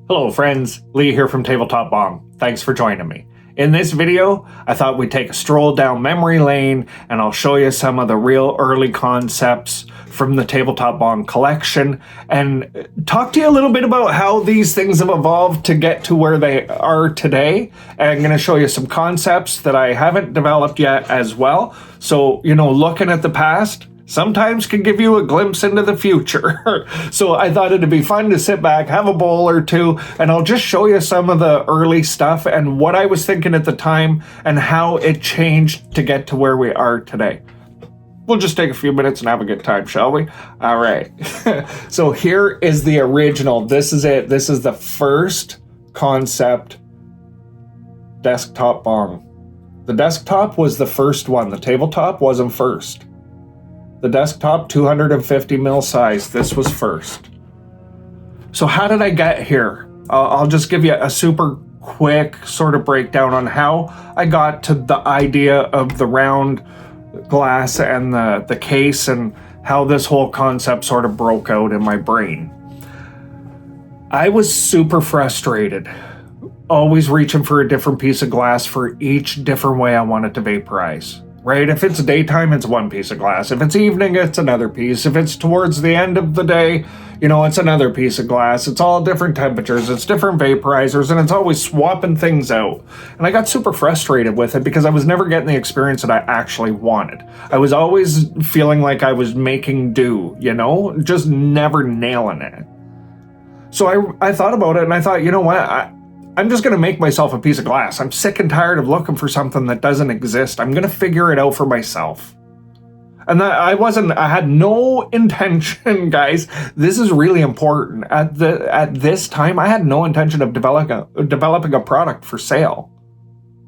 Hello friends, Lee here from TableTop Bong. Thanks for joining me. In this video, I thought we'd take a stroll down memory lane and I'll show you some of the real early concepts from the TableTop Bong collection and talk to you a little bit about how these things have evolved to get to where they are today. And I'm going to show you some concepts that I haven't developed yet as well. So, looking at the past sometimes can give you a glimpse into the future. So I thought it'd be fun to sit back, have a bowl or two, and I'll just show you some of the early stuff and what I was thinking at the time and how it changed to get to where we are today. We'll just take a few minutes and have a good time, shall we? All right. So here is the original. This is it. This is the first concept desktop bong. The desktop was the first one. The tabletop wasn't first. The desktop, 250 mil size, this was first. So how did I get here? I'll just give you a super quick sort of breakdown on how I got to the idea of the round glass and the case and how this whole concept sort of broke out in my brain. I was super frustrated, always reaching for a different piece of glass for each different way I wanted to vaporize. Right? If it's daytime, it's one piece of glass. If it's evening, it's another piece. If it's towards the end of the day, it's another piece of glass. It's all different temperatures. It's different vaporizers, and it's always swapping things out. And I got super frustrated with it because I was never getting the experience that I actually wanted. I was always feeling like I was making do, just never nailing it. So I thought about it, and I thought, you know what? I'm just going to make myself a piece of glass. I'm sick and tired of looking for something that doesn't exist. I'm going to figure it out for myself. And I had no intention, guys. This is really important. At this time, I had no intention of developing a product for sale.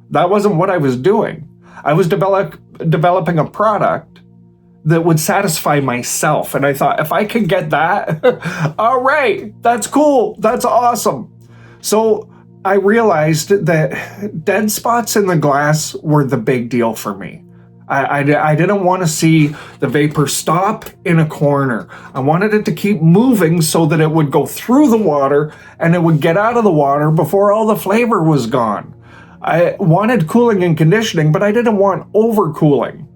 That wasn't what I was doing. I was developing a product that would satisfy myself. And I thought, if I could get that, all right, that's cool. That's awesome. So I realized that dead spots in the glass were the big deal for me. I didn't want to see the vapor stop in a corner. I wanted it to keep moving so that it would go through the water and it would get out of the water before all the flavor was gone. I wanted cooling and conditioning, but I didn't want overcooling.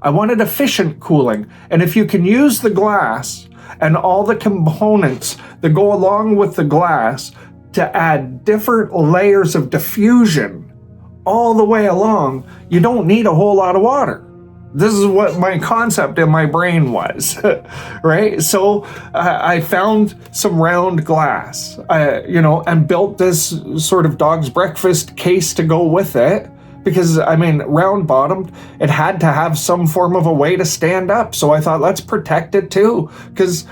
I wanted efficient cooling. And if you can use the glass and all the components that go along with the glass to add different layers of diffusion all the way along, you don't need a whole lot of water. This is what my concept in my brain was, right? So I found some round glass, and built this sort of dog's breakfast case to go with it. Because, round bottomed, it had to have some form of a way to stand up. So I thought, let's protect it too. Because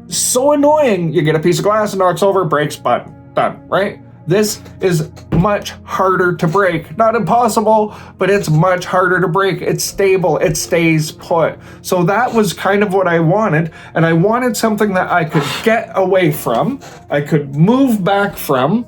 so annoying, you get a piece of glass, knocks over, breaks, button, done, right? This is much harder to break. Not impossible, but it's much harder to break. It's stable, it stays put. So that was kind of what I wanted, and I wanted something that I could get away from, I could move back from,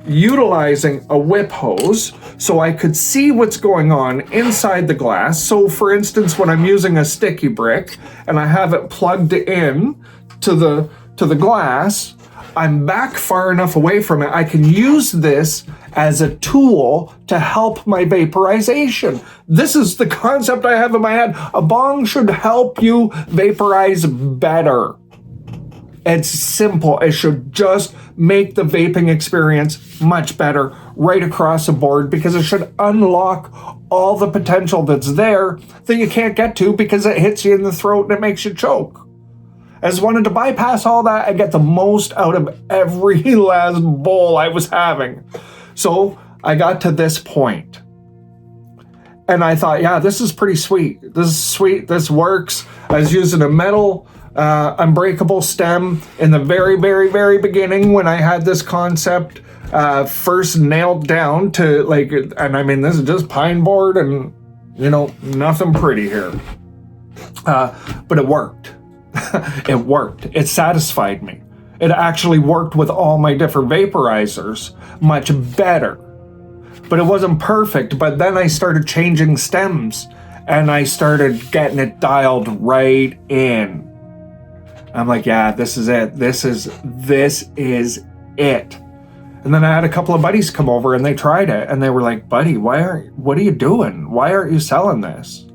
utilizing a whip hose so I could see what's going on inside the glass. So for instance, when I'm using a sticky brick and I have it plugged in to the glass, I'm back far enough away from it. I can use this as a tool to help my vaporization. This is the concept I have in my head. A bong should help you vaporize better. It's simple. It should just make the vaping experience much better right across the board, because it should unlock all the potential that's there that you can't get to because it hits you in the throat and it makes you choke. I just wanted to bypass all that and get the most out of every last bowl I was having. So I got to this point. And I thought, yeah, this is pretty sweet. This is sweet. This works. I was using a metal unbreakable stem in the very, very, very beginning when I had this concept first nailed down to this is just pine board and, nothing pretty here. But it worked. It worked. It satisfied me. It actually worked with all my different vaporizers much better. But it wasn't perfect. But then I started changing stems and I started getting it dialed right in. I'm like, yeah, this is it. This is it. And then I had a couple of buddies come over and they tried it and they were like, buddy, what are you doing? Why aren't you selling this?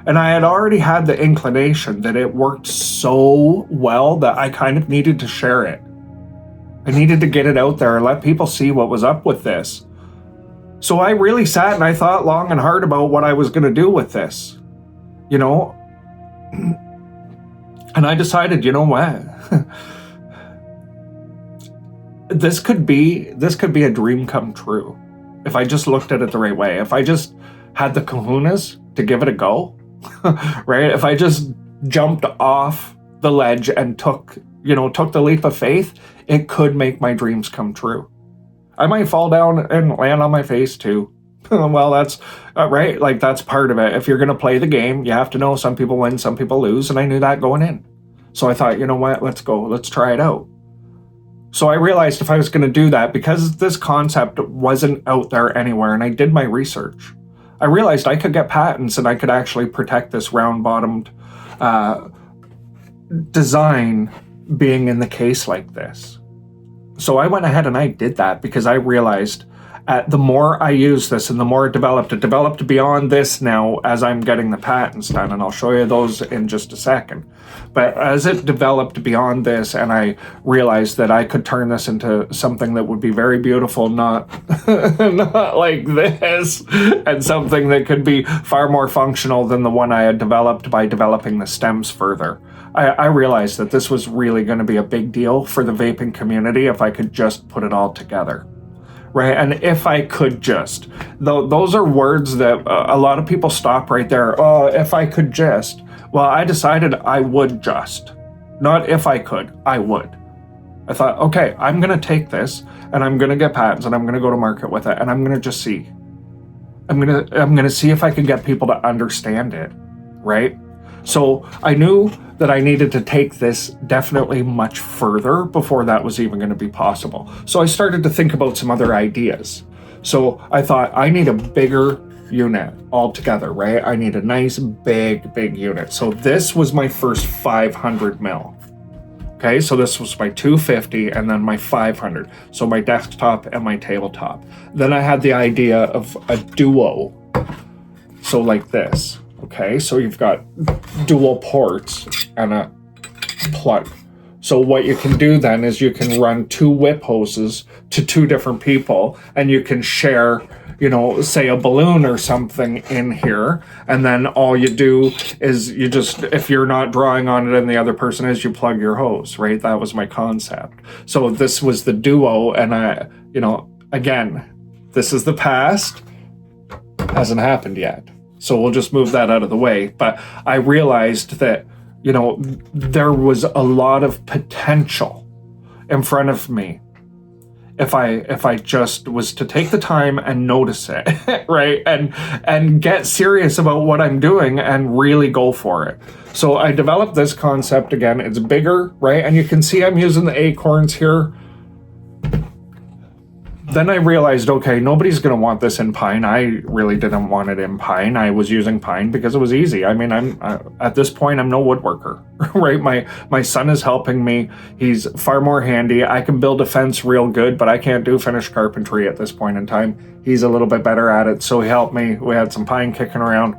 And I had already had the inclination that it worked so well that I kind of needed to share it. I needed to get it out there and let people see what was up with this. So I really sat and I thought long and hard about what I was going to do with this, you know? And I decided, you know what? This could be a dream come true if I just looked at it the right way. If I just had the kahunas to give it a go, right? If I just jumped off the ledge and took the leap of faith, it could make my dreams come true. I might fall down and land on my face too. Well, that's right. Like, that's part of it. If you're going to play the game, you have to know some people win, some people lose. And I knew that going in. So I thought, you know what, let's go. Let's try it out. So I realized if I was going to do that, because this concept wasn't out there anywhere, and I did my research, I realized I could get patents and I could actually protect this round-bottomed design being in the case like this. So I went ahead and I did that because I realized the more I use this and the more it developed beyond this now as I'm getting the patents done, and I'll show you those in just a second. But as it developed beyond this and I realized that I could turn this into something that would be very beautiful, not like this, and something that could be far more functional than the one I had developed by developing the stems further, I realized that this was really going to be a big deal for the vaping community if I could just put it all together. Right, and if I could just, those are words that a lot of people stop right there. Oh, if I could just. Well, I decided I would just. Not if I could, I would. I thought, okay, I'm going to take this and I'm going to get patents and I'm going to go to market with it and I'm going to just see. I'm going to see if I can get people to understand it, right? So I knew that I needed to take this definitely much further before that was even going to be possible. So I started to think about some other ideas. So I thought, I need a bigger unit altogether, right? I need a nice big unit. So this was my first 500 mil. Okay, so this was my 250 and then my 500. So my desktop and my tabletop. Then I had the idea of a duo. So like this. Okay, so you've got dual ports and a plug. So what you can do then is you can run 2 whip hoses to 2 different people and you can share, say a balloon or something in here. And then all you do is you just, if you're not drawing on it and the other person is, you plug your hose, right? That was my concept. So this was the duo. And again, this is the past, hasn't happened yet. So we'll just move that out of the way. But I realized that, there was a lot of potential in front of me if I just was to take the time and notice it, right? And get serious about what I'm doing and really go for it. So I developed this concept again. It's bigger, right? And you can see I'm using the acorns here. Then I realized, okay, nobody's going to want this in pine. I really didn't want it in pine. I was using pine because it was easy. I mean, at this point, I'm no woodworker, right? My son is helping me. He's far more handy. I can build a fence real good, but I can't do finished carpentry at this point in time. He's a little bit better at it, so he helped me. We had some pine kicking around.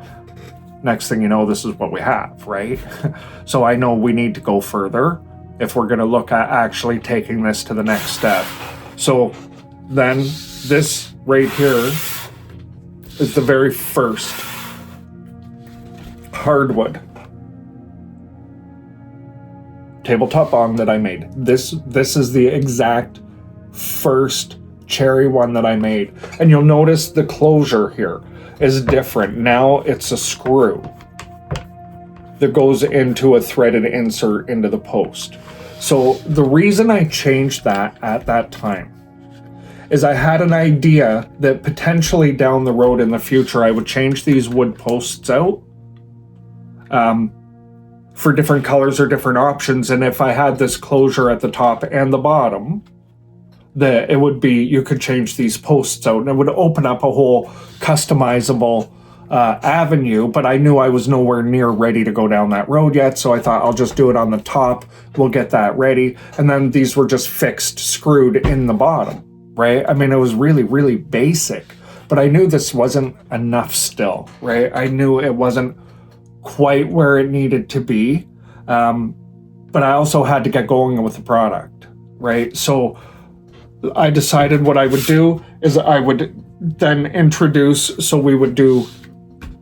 Next thing you know, this is what we have, right? So I know we need to go further if we're going to look at actually taking this to the next step. So then this right here is the very first hardwood tabletop bong that I made. This is the exact first cherry one that I made. And you'll notice the closure here is different. Now it's a screw that goes into a threaded insert into the post. So the reason I changed that at that time is I had an idea that potentially down the road in the future, I would change these wood posts out for different colors or different options. And if I had this closure at the top and the bottom, that it would be, you could change these posts out and it would open up a whole customizable avenue, but I knew I was nowhere near ready to go down that road yet, so I thought I'll just do it on the top, we'll get that ready, and then these were just fixed, screwed in the bottom, right? I mean, it was really, really basic, but I knew this wasn't enough still, right? I knew it wasn't quite where it needed to be, but I also had to get going with the product, right? So I decided what I would do is I would then introduce, so we would do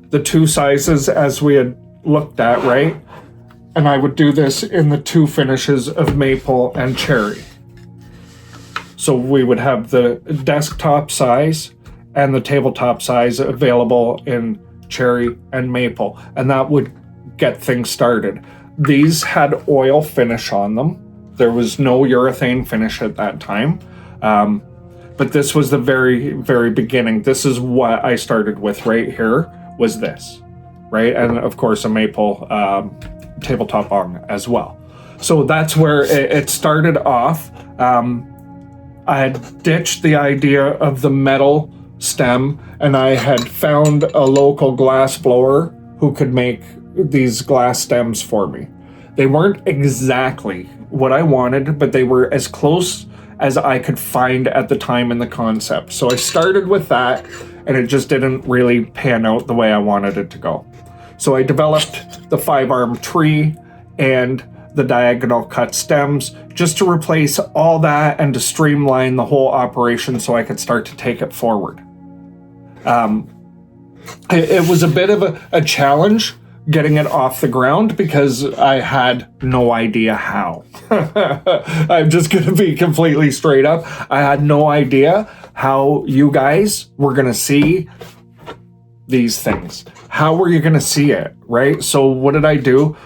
the two sizes as we had looked at, right? And I would do this in the two finishes of maple and cherry. So we would have the desktop size and the tabletop size available in cherry and maple, and that would get things started. These had oil finish on them. There was no urethane finish at that time. But this was the very, very beginning. This is what I started with right here, was this, right? And of course a maple tabletop bong as well. So that's where it started off. I had ditched the idea of the metal stem, and I had found a local glass blower who could make these glass stems for me. They weren't exactly what I wanted, but they were as close as I could find at the time in the concept. So I started with that, and it just didn't really pan out the way I wanted it to go. So I developed the 5-arm tree and the diagonal cut stems just to replace all that and to streamline the whole operation so I could start to take it forward. It was a bit of a challenge getting it off the ground because I had no idea how. I'm just going to be completely straight up. I had no idea how you guys were going to see these things. How were you going to see it, right? So what did I do?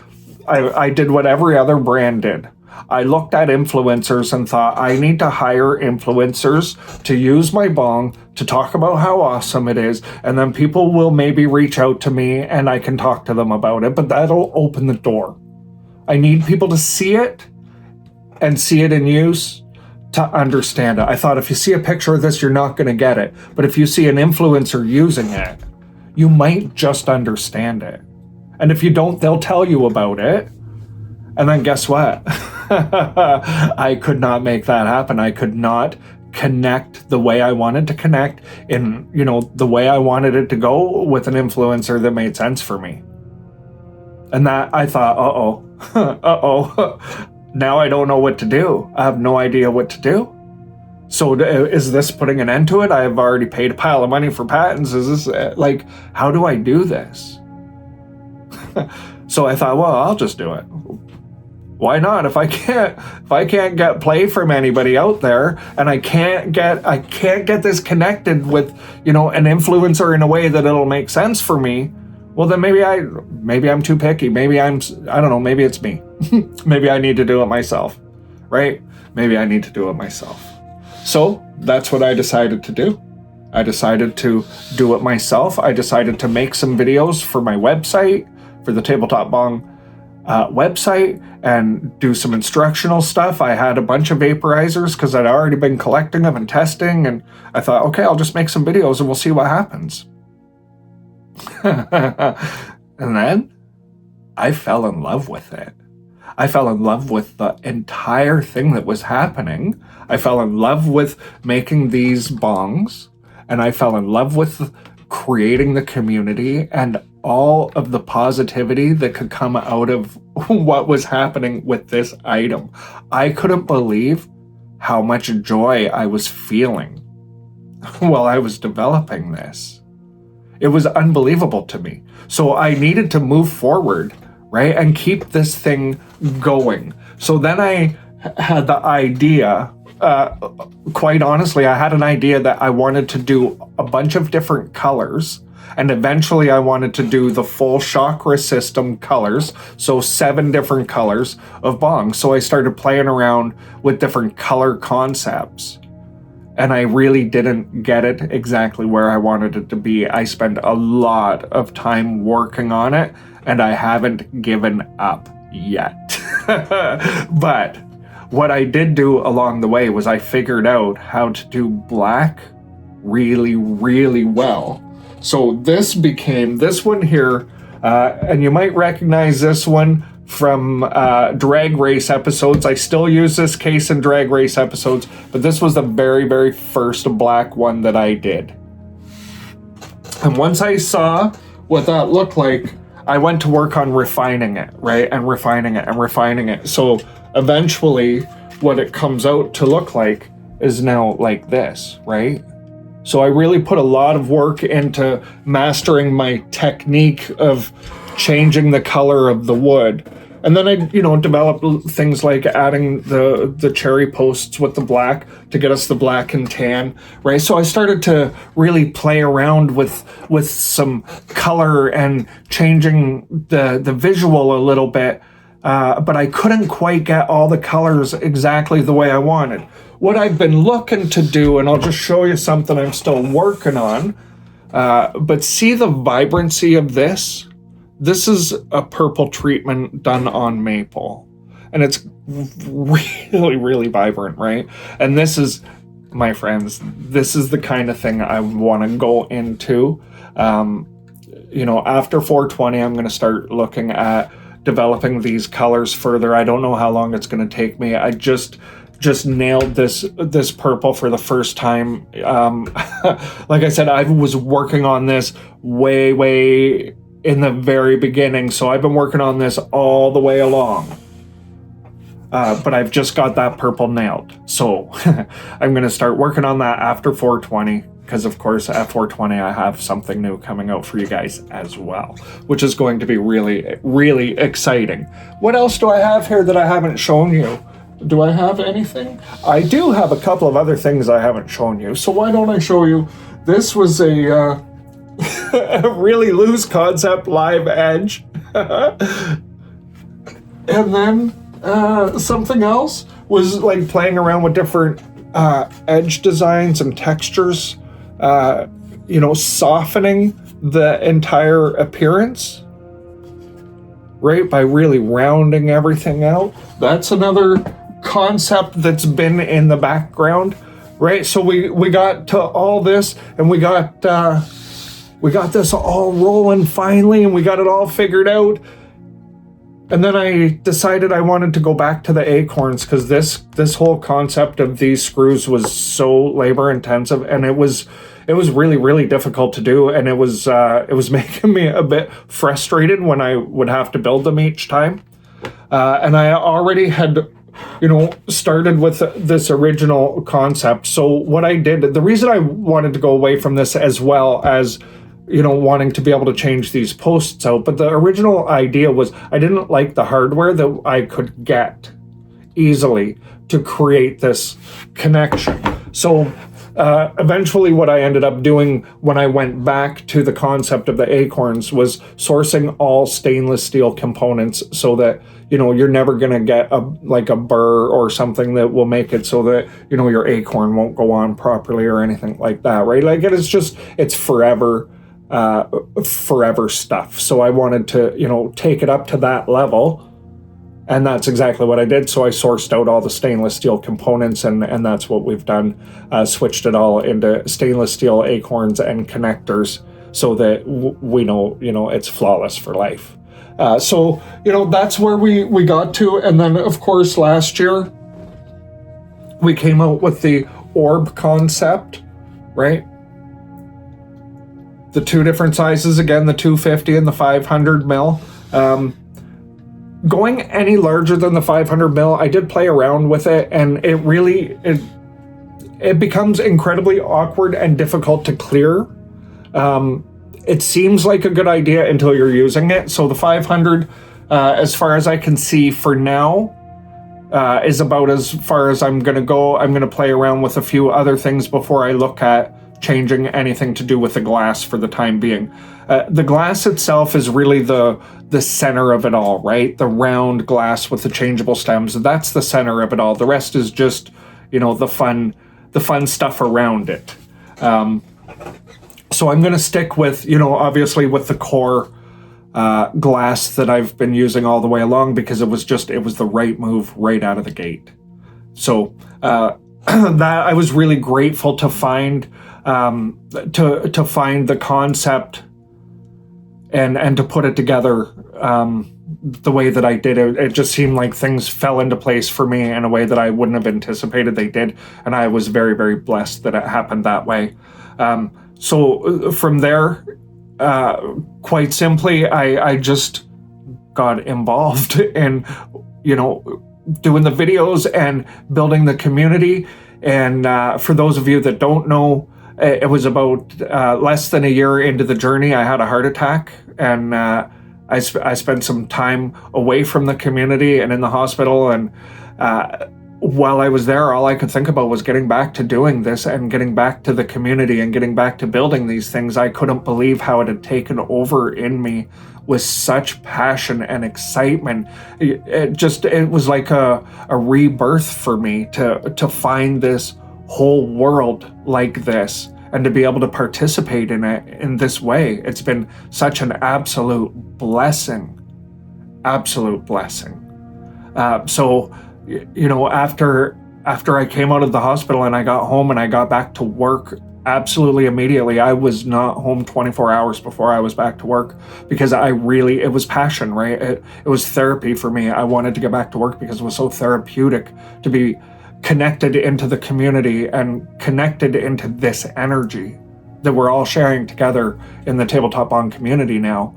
I did what every other brand did. I looked at influencers and thought, I need to hire influencers to use my bong to talk about how awesome it is, and then people will maybe reach out to me and I can talk to them about it, but that'll open the door. I need people to see it and see it in use to understand it. I thought if you see a picture of this, you're not going to get it, but if you see an influencer using it, you might just understand it. And if you don't, they'll tell you about it. And then guess what? I could not make that happen. I could not connect the way I wanted to connect in, the way I wanted it to go with an influencer that made sense for me. And that I thought, now I don't know what to do. I have no idea what to do. So is this putting an end to it? I've already paid a pile of money for patents. Is this how do I do this? So I thought, well, I'll just do it. Why not? If I can't get play from anybody out there, and I can't get this connected with, an influencer in a way that it'll make sense for me, well then maybe I'm too picky. Maybe I don't know, maybe it's me. Maybe I need to do it myself, right? Maybe I need to do it myself. So that's what I decided to do. I decided to do it myself. I decided to make some videos for my website, for the TableTop Bong website, and do some instructional stuff. I had a bunch of vaporizers because I'd already been collecting them and testing, and I thought, okay, I'll just make some videos and we'll see what happens. And then I fell in love with it. I fell in love with the entire thing that was happening. I fell in love with making these bongs, and I fell in love with creating the community and all of the positivity that could come out of what was happening with this item. I couldn't believe how much joy I was feeling while I was developing this. It was unbelievable to me. So I needed to move forward, right, and keep this thing going. So then I had the idea, quite honestly, I had an idea that I wanted to do a bunch of different colors, and eventually I wanted to do the full chakra system colors, so 7 different colors of bong. So I started playing around with different color concepts, and I really didn't get it exactly where I wanted it to be. I spent a lot of time working on it, and I haven't given up yet. But what I did do along the way was I figured out how to do black really, really well So this became this one here, and you might recognize this one from drag race episodes. I still use this case in drag race episodes, but this was the very, very first black one that I did. And once I saw what that looked like, I went to work on refining it, right? And refining it and refining it. So eventually what it comes out to look like is now like this, right? So I really put a lot of work into mastering my technique of changing the color of the wood. And then I, developed things like adding the cherry posts with the black to get us the black and tan, right? So I started to really play around with some color and changing the visual a little bit, but I couldn't quite get all the colors exactly the way I wanted. What I've been looking to do, and I'll just show you something I'm still working on, but see the vibrancy of this? This is a purple treatment done on maple, and it's really, really vibrant, right? And this is, my friends, this is the kind of thing I want to go into. After 420, I'm going to start looking at developing these colors further. I don't know how long it's going to take me. I just nailed this purple for the first time. Like I said, I was working on this way in the very beginning, so I've been working on this all the way along, but I've just got that purple nailed. So I'm going to start working on that after 420, because of course at 420 I have something new coming out for you guys as well, which is going to be really, really exciting. What else do I have here that I haven't shown you? Do I have anything? I do have a couple of other things I haven't shown you, so why don't I show you? This was a a really loose concept live edge. And then something else was like playing around with different edge designs and textures, softening the entire appearance, right, by really rounding everything out. That's another concept that's been in the background, right? So we got to all this, and we got this all rolling finally, and we got it all figured out. And then I decided I wanted to go back to the acorns, because this whole concept of these screws was so labor intensive, and it was really, really difficult to do, and it was making me a bit frustrated when I would have to build them each time. And I already had started with this original concept. So what I did, the reason I wanted to go away from this, as well as wanting to be able to change these posts out, but the original idea was I didn't like the hardware that I could get easily to create this connection. So eventually what I ended up doing when I went back to the concept of the acorns was sourcing all stainless steel components, so that you're never going to get a burr or something that will make it so that your acorn won't go on properly or anything like that, right? Like it's forever stuff. So I wanted to take it up to that level, and that's exactly what I did. So I sourced out all the stainless steel components, and that's what we've done. Switched it all into stainless steel acorns and connectors, so that we know it's flawless for life. So that's where we got to. And then of course last year we came out with the orb concept, right? The two different sizes, again, the 250 and the 500 mil. Going any larger than the 500 mil, I did play around with it, and it becomes incredibly awkward and difficult to clear. It seems like a good idea until you're using it. So the 500, as far as I can see for now, is about as far as I'm going to go. I'm going to play around with a few other things before I look at changing anything to do with the glass for the time being. The glass itself is really the center of it all, right? The round glass with the changeable stems, that's the center of it all. The rest is just, the fun stuff around it. So I'm going to stick with, obviously with the core glass that I've been using all the way along, because it was the right move right out of the gate. So that I was really grateful to find to find the concept and to put it together the way that I did. It just seemed like things fell into place for me in a way that I wouldn't have anticipated they did, and I was very, very blessed that it happened that way. So from there, quite simply, I just got involved in, doing the videos and building the community. And for those of you that don't know, it was about less than a year into the journey, I had a heart attack, and I spent some time away from the community and in the hospital. And while I was there, all I could think about was getting back to doing this and getting back to the community and getting back to building these things. I couldn't believe how it had taken over in me with such passion and excitement. It was like a rebirth for me to find this whole world like this and to be able to participate in it in this way. It's been such an absolute blessing. So, after I came out of the hospital and I got home and I got back to work absolutely immediately, I was not home 24 hours before I was back to work, because it was passion, right? It was therapy for me. I wanted to get back to work because it was so therapeutic to be connected into the community and connected into this energy that we're all sharing together in the TableTop Bong community now.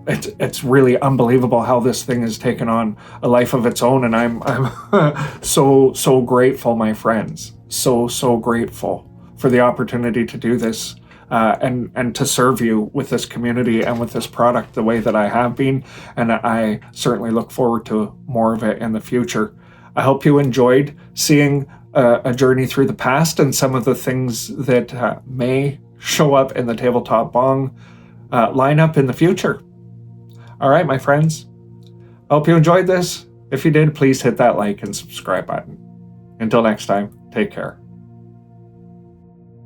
It's really unbelievable how this thing has taken on a life of its own, and I'm so grateful, my friends. So grateful for the opportunity to do this and to serve you with this community and with this product the way that I have been, and I certainly look forward to more of it in the future. I hope you enjoyed seeing a journey through the past and some of the things that may show up in the TableTop Bong lineup in the future. All right, my friends. I hope you enjoyed this. If you did, please hit that like and subscribe button. Until next time, take care.